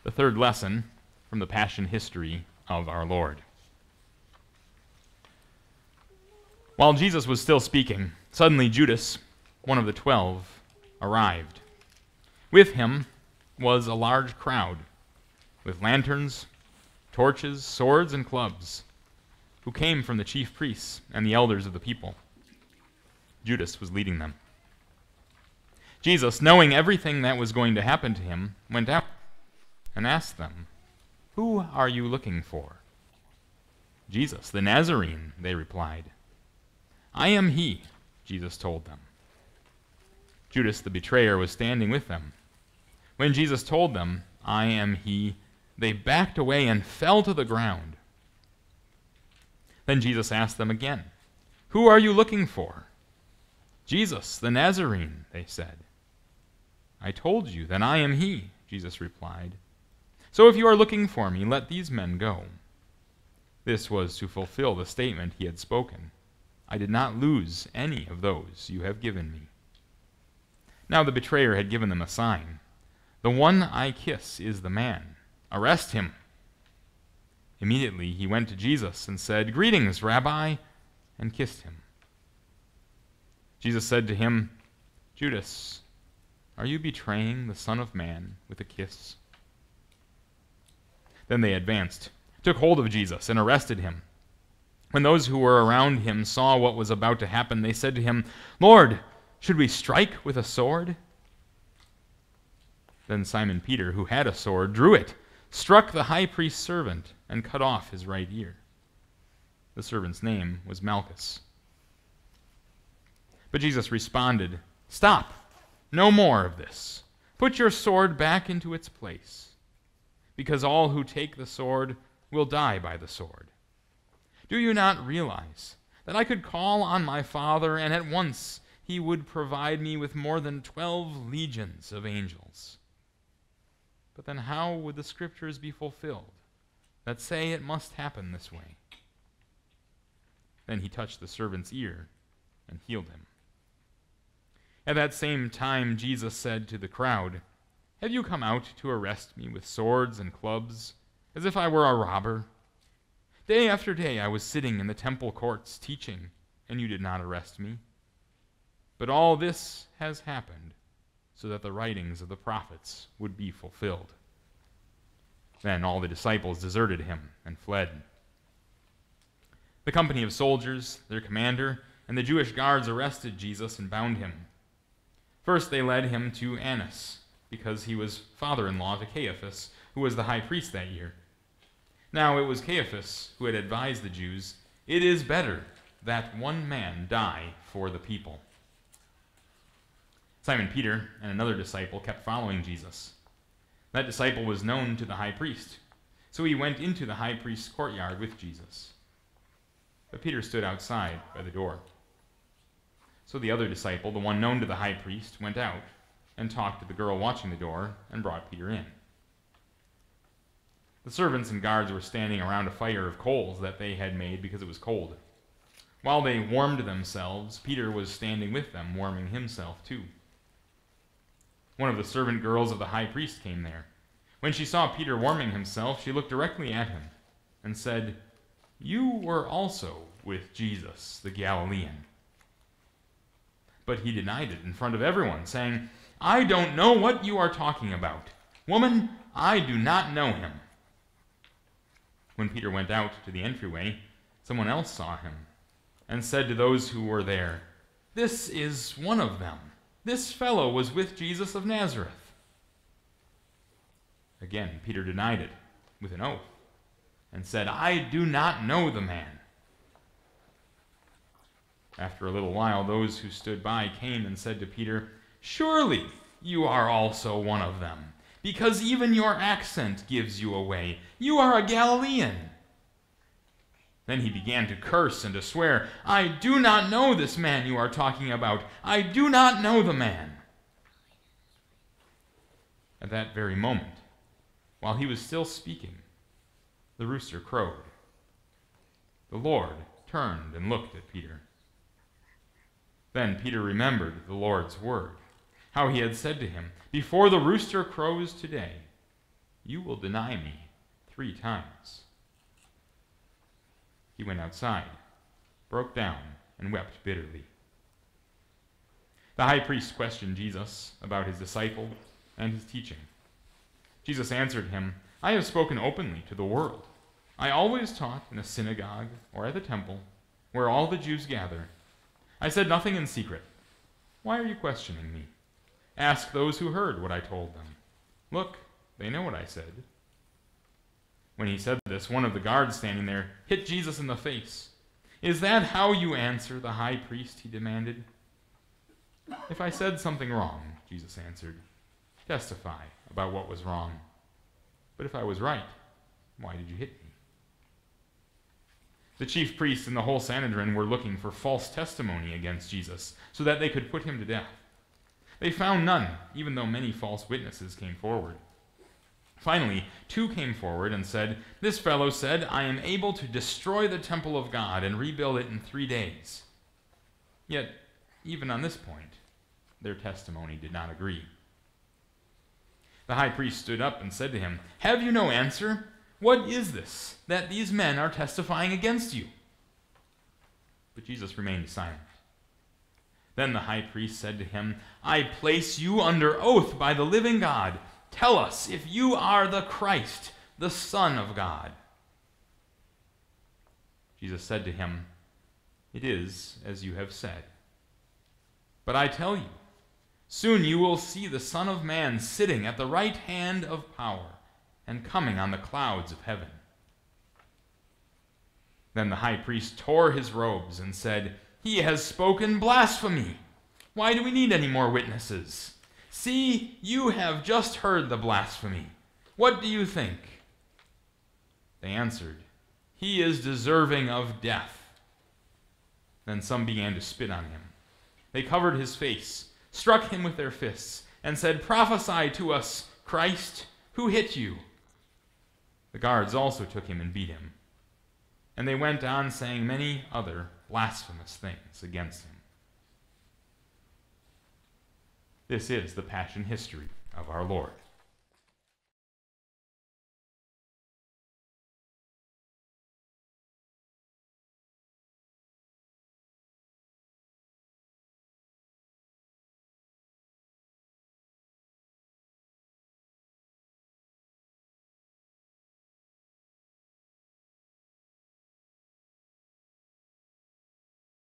The third lesson from the Passion history of our Lord. While Jesus was still speaking, suddenly Judas, one of the 12, arrived. With him was a large crowd, with lanterns, torches, swords, and clubs, who came from the chief priests and the elders of the people. Judas was leading them. Jesus, knowing everything that was going to happen to him, went out and asked them, "Who are you looking for?" "Jesus, the Nazarene," they replied. "I am he," Jesus told them. Judas the betrayer was standing with them. When Jesus told them, "I am he," they backed away and fell to the ground. Then Jesus asked them again, "Who are you looking for?" "Jesus, the Nazarene," they said. "I told you that I am he," Jesus replied. "So if you are looking for me, let these men go." This was to fulfill the statement he had spoken. "I did not lose any of those you have given me." Now the betrayer had given them a sign. "The one I kiss is the man. Arrest him." Immediately he went to Jesus and said, "Greetings, Rabbi," and kissed him. Jesus said to him, "Judas, are you betraying the Son of Man with a kiss?" Then they advanced, took hold of Jesus, and arrested him. When those who were around him saw what was about to happen, they said to him, "Lord, should we strike with a sword?" Then Simon Peter, who had a sword, drew it, struck the high priest's servant, and cut off his right ear. The servant's name was Malchus. But Jesus responded, "Stop! No more of this. Put your sword back into its place, because all who take the sword will die by the sword. Do you not realize that I could call on my Father, and at once he would provide me with more than 12 legions of angels? But then how would the scriptures be fulfilled that say it must happen this way?" Then he touched the servant's ear and healed him. At that same time Jesus said to the crowd, "Have you come out to arrest me with swords and clubs, as if I were a robber? Day after day I was sitting in the temple courts teaching, and you did not arrest me. But all this has happened so that the writings of the prophets would be fulfilled." Then all the disciples deserted him and fled. The company of soldiers, their commander, and the Jewish guards arrested Jesus and bound him. First they led him to Annas, because he was father-in-law to Caiaphas, who was the high priest that year. Now it was Caiaphas who had advised the Jews, "It is better that one man die for the people." Simon Peter and another disciple kept following Jesus. That disciple was known to the high priest, so he went into the high priest's courtyard with Jesus. But Peter stood outside by the door. So the other disciple, the one known to the high priest, went out and talked to the girl watching the door and brought Peter in. The servants and guards were standing around a fire of coals that they had made because it was cold. While they warmed themselves, Peter was standing with them, warming himself too. One of the servant girls of the high priest came there. When she saw Peter warming himself, she looked directly at him and said, "You were also with Jesus, the Galilean." But he denied it in front of everyone, saying, "I don't know what you are talking about. Woman, I do not know him." When Peter went out to the entryway, someone else saw him and said to those who were there, "This is one of them. This fellow was with Jesus of Nazareth." Again, Peter denied it with an oath and said, "I do not know the man." After a little while, those who stood by came and said to Peter, "Surely you are also one of them, because even your accent gives you away. You are a Galilean." Then he began to curse and to swear, "I do not know this man you are talking about. I do not know the man." At that very moment, while he was still speaking, the rooster crowed. The Lord turned and looked at Peter. Then Peter remembered the Lord's word, how he had said to him, "Before the rooster crows today, you will deny me 3 times. He went outside, broke down, and wept bitterly. The high priest questioned Jesus about his disciple and his teaching. Jesus answered him, I have spoken openly to the world. I always taught in a synagogue or at the temple, where all the Jews gather. I said nothing in secret. Why are you questioning me? Ask those who heard what I told them. Look, they know what I said. When he said this, one of the guards standing there hit Jesus in the face. Is that how you answer the high priest? He demanded. If I said something wrong, Jesus answered, testify about what was wrong. But if I was right, why did you hit me? The chief priests and the whole Sanhedrin were looking for false testimony against Jesus so that they could put him to death. They found none, even though many false witnesses came forward. Finally, 2 came forward and said, This fellow said, I am able to destroy the temple of God and rebuild it in 3 days. Yet, even on this point, their testimony did not agree. The high priest stood up and said to him, Have you no answer? What is this that these men are testifying against you? But Jesus remained silent. Then the high priest said to him, I place you under oath by the living God. Tell us if you are the Christ, the Son of God. Jesus said to him, It is as you have said. But I tell you, soon you will see the Son of Man sitting at the right hand of power and coming on the clouds of heaven. Then the high priest tore his robes and said, He has spoken blasphemy. Why do we need any more witnesses? See, you have just heard the blasphemy. What do you think? They answered, He is deserving of death. Then some began to spit on him. They covered his face, struck him with their fists, and said, Prophesy to us, Christ, who hit you? The guards also took him and beat him. And they went on saying many other blasphemous things against him. This is the passion history of our Lord.